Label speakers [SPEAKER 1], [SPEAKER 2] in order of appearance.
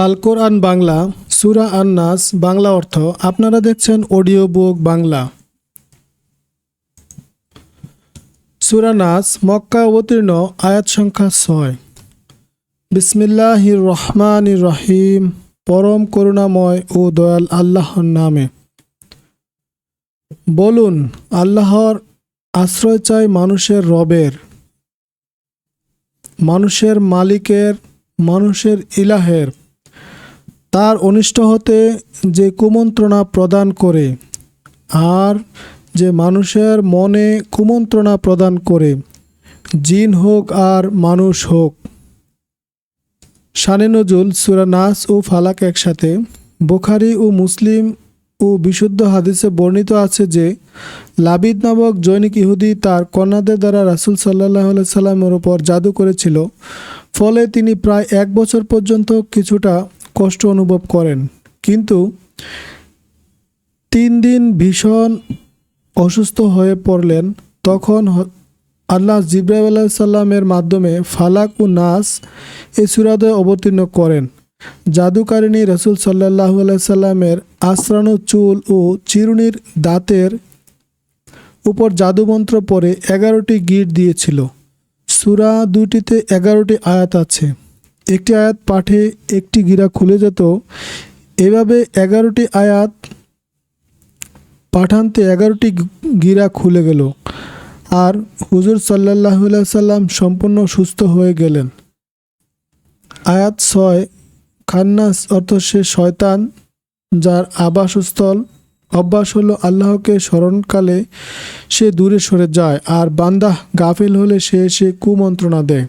[SPEAKER 1] আল কোরআন বাংলা সূরা আন-নাস বাংলা অর্থ। আপনারা দেখছেন অডিও বুক বাংলা। সূরা নাস মক্কা অবতীর্ণ, আয়াত সংখ্যা 6। বিসমিল্লাহির রহমানির রহিম। পরম করুণাময় ও দয়াল আল্লাহর নামে। বলুন, আল্লাহর আশ্রয় চাই মানুষের রবের, মানুষের মালিকের, মানুষের ইলাহের, তার অনিষ্ট হতে যে কুমন্ত্রণা প্রদান করে আর যে মানুষের মনে কুমন্ত্রণা প্রদান করে, জিন হোক আর মানুষ হোক। শানে নজুল সূরা নাস ও ফালাক একসাথে। বুখারী ও মুসলিম ও বিশুদ্ধ হাদিসে বর্ণিত আছে যে লাবিদ নামক জৈনিক ইহুদি তার কন্যাদের দ্বারা রাসূল সাল্লাল্লাহু আলাইহি সাল্লামের উপর জাদু করেছিল। ফলে তিনি প্রায় 1 বছর পর্যন্ত কিছুটা কষ্ট অনুভব করেন, কিন্তু 3 দিন ভীষণ অসুস্থ হয়ে পড়লেন। তখন আল্লাহ জিবরাইল আলাইহিস সালামের মাধ্যমে ফালাক ও নাস এই সূরাদ্বয় অবতীর্ণ করেন। জাদুকারিণী রাসূল সাল্লাল্লাহু আলাইহি সাল্লামের আঁচড়ানো চুল ও চিরুনির দাঁতের উপর জাদুমন্ত্র পড়ে 11টি গিট দিয়েছিল। সূরা দুটিতে 11টি আয়াত আছে। একটি আয়াত পাঠে একটি গিরা খুলে যেত। এভাবে 11টি আয়াত পাঠান্তে 11টি গিরা খুলে গেল আর হুজুর সাল্লাল্লাহু আলাইহি সাল্লাম সম্পূর্ণ সুস্থ হয়ে গেলেন। আয়াত 6। খান্নাস অর্থ সে শয়তান যার আবাসস্থল, অভ্যাস হলো আল্লাহকে স্মরণকালে সে দূরে সরে যায় আর বান্দা গাফিল হলে সে কুমন্ত্রণা দেয়।